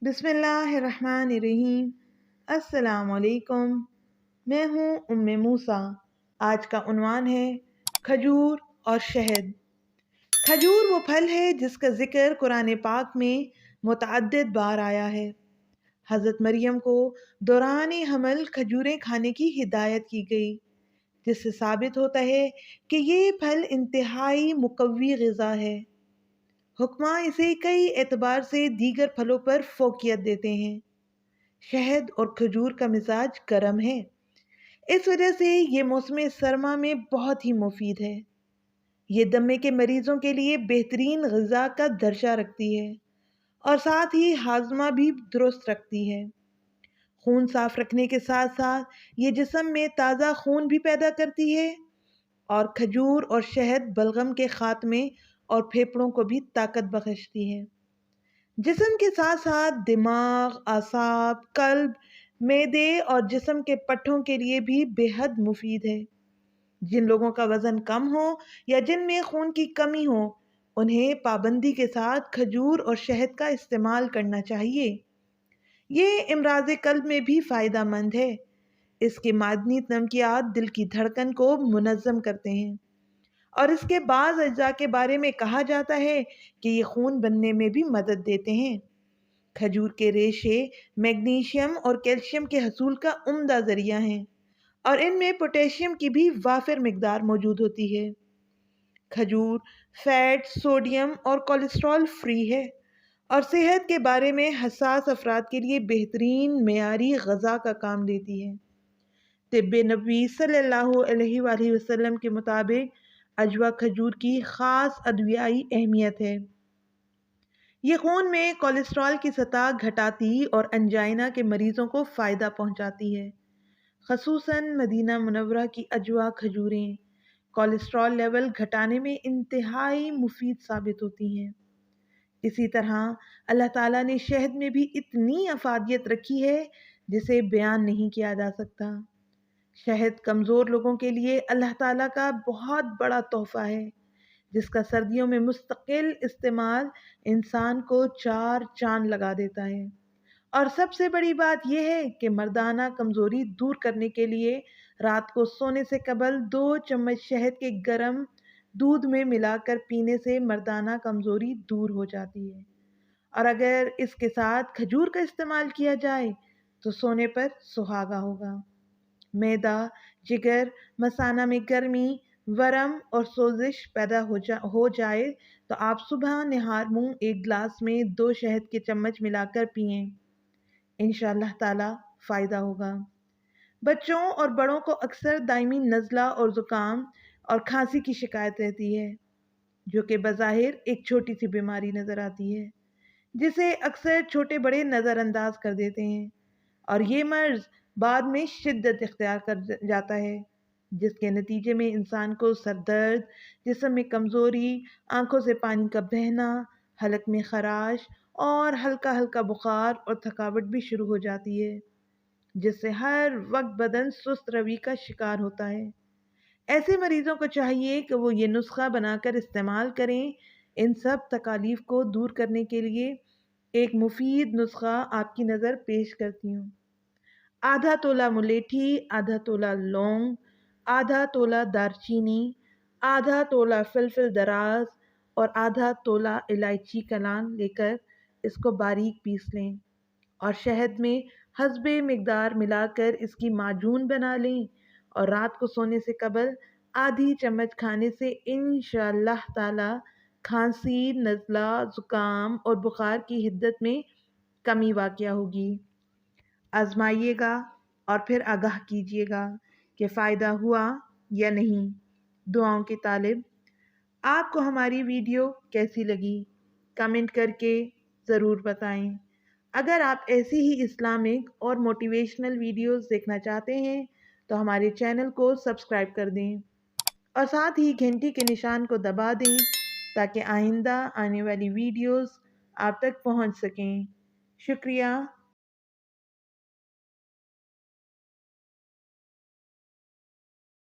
بسم اللہ الرحمن الرحیم۔ السلام علیکم، میں ہوں ام موسیٰ۔ آج کا عنوان ہے کھجور اور شہد۔ کھجور وہ پھل ہے جس کا ذکر قرآن پاک میں متعدد بار آیا ہے۔ حضرت مریم کو دوران حمل کھجوریں کھانے کی ہدایت کی گئی، جس سے ثابت ہوتا ہے کہ یہ پھل انتہائی مقوی غذا ہے۔ حکماء اسے کئی اعتبار سے دیگر پھلوں پر فوقیت دیتے ہیں۔ شہد اور کھجور کا مزاج گرم ہے، اس وجہ سے یہ موسم سرما میں بہت ہی مفید ہے۔ یہ دمے کے مریضوں کے لیے بہترین غذا کا درجہ رکھتی ہے اور ساتھ ہی ہاضمہ بھی درست رکھتی ہے۔ خون صاف رکھنے کے ساتھ ساتھ یہ جسم میں تازہ خون بھی پیدا کرتی ہے، اور کھجور اور شہد بلغم کے خاتمے اور پھیپھڑوں کو بھی طاقت بخشتی ہے۔ جسم کے ساتھ ساتھ دماغ، اعصاب، قلب، معدے اور جسم کے پٹھوں کے لیے بھی بے حد مفید ہے۔ جن لوگوں کا وزن کم ہو یا جن میں خون کی کمی ہو، انہیں پابندی کے ساتھ کھجور اور شہد کا استعمال کرنا چاہیے۔ یہ امراض قلب میں بھی فائدہ مند ہے۔ اس کے معدنی نمکیات دل کی دھڑکن کو منظم کرتے ہیں، اور اس کے بعض اجزاء کے بارے میں کہا جاتا ہے کہ یہ خون بننے میں بھی مدد دیتے ہیں۔ کھجور کے ریشے میگنیشیم اور کیلشیم کے حصول کا عمدہ ذریعہ ہیں، اور ان میں پوٹیشیم کی بھی وافر مقدار موجود ہوتی ہے۔ کھجور فیٹ، سوڈیم اور کولیسٹرول فری ہے، اور صحت کے بارے میں حساس افراد کے لیے بہترین معیاری غذا کا کام دیتی ہے۔ طب نبوی صلی اللہ علیہ وآلہ وسلم کے مطابق عجوہ کھجور کی خاص ادویائی اہمیت ہے۔ یہ خون میں کولیسٹرول کی سطح گھٹاتی اور انجائنا کے مریضوں کو فائدہ پہنچاتی ہے۔ خصوصاً مدینہ منورہ کی عجوہ کھجوریں کولیسٹرول لیول گھٹانے میں انتہائی مفید ثابت ہوتی ہیں۔ اسی طرح اللہ تعالیٰ نے شہد میں بھی اتنی افادیت رکھی ہے جسے بیان نہیں کیا جا سکتا۔ شہد کمزور لوگوں کے لیے اللہ تعالیٰ کا بہت بڑا تحفہ ہے، جس کا سردیوں میں مستقل استعمال انسان کو 4 چاند لگا دیتا ہے۔ اور سب سے بڑی بات یہ ہے کہ مردانہ کمزوری دور کرنے کے لیے رات کو سونے سے قبل 2 چمچ شہد کے گرم دودھ میں ملا کر پینے سے مردانہ کمزوری دور ہو جاتی ہے، اور اگر اس کے ساتھ کھجور کا استعمال کیا جائے تو سونے پر سہاگا ہوگا۔ معدہ، جگر، مثانہ میں گرمی، ورم اور سوزش پیدا ہو جائے تو آپ صبح نہار منہ 1 گلاس میں 2 شہد کے چمچ ملا کر پئیں، انشاءاللہ تعالی فائدہ ہوگا۔ بچوں اور بڑوں کو اکثر دائمی نزلہ اور زکام اور کھانسی کی شکایت رہتی ہے، جو کہ بظاہر ایک چھوٹی سی بیماری نظر آتی ہے، جسے اکثر چھوٹے بڑے نظر انداز کر دیتے ہیں، اور یہ مرض بعد میں شدت اختیار کر جاتا ہے، جس کے نتیجے میں انسان کو سر درد، جسم میں کمزوری، آنکھوں سے پانی کا بہنا، حلق میں خراش اور ہلکا ہلکا بخار اور تھکاوٹ بھی شروع ہو جاتی ہے، جس سے ہر وقت بدن سست روی کا شکار ہوتا ہے۔ ایسے مریضوں کو چاہیے کہ وہ یہ نسخہ بنا کر استعمال کریں۔ ان سب تکالیف کو دور کرنے کے لیے ایک مفید نسخہ آپ کی نظر پیش کرتی ہوں۔ آدھا تولہ ملیٹھی، آدھا تولہ لونگ، آدھا تولہ دارچینی، آدھا تولہ فلفل دراز اور آدھا تولہ الائچی کلان لے کر اس کو باریک پیس لیں، اور شہد میں حسب مقدار ملا کر اس کی معجون بنا لیں، اور رات کو سونے سے قبل آدھی چمچ کھانے سے انشاءاللہ تعالی کھانسی، نزلہ، زکام اور بخار کی حدت میں کمی واقع ہوگی۔ آزمائیے گا اور پھر آگاہ کیجیے گا کہ فائدہ ہوا یا نہیں۔ دعاؤں کی طالب۔ آپ کو ہماری ویڈیو کیسی لگی؟ کمنٹ کر کے ضرور بتائیں۔ اگر آپ ایسی ہی اسلامک اور موٹیویشنل ویڈیوز دیکھنا چاہتے ہیں تو ہمارے چینل کو سبسکرائب کر دیں، اور ساتھ ہی گھنٹی کے نشان کو دبا دیں تاکہ آئندہ آنے والی ویڈیوز آپ تک پہنچ سکیں۔ شکریہ۔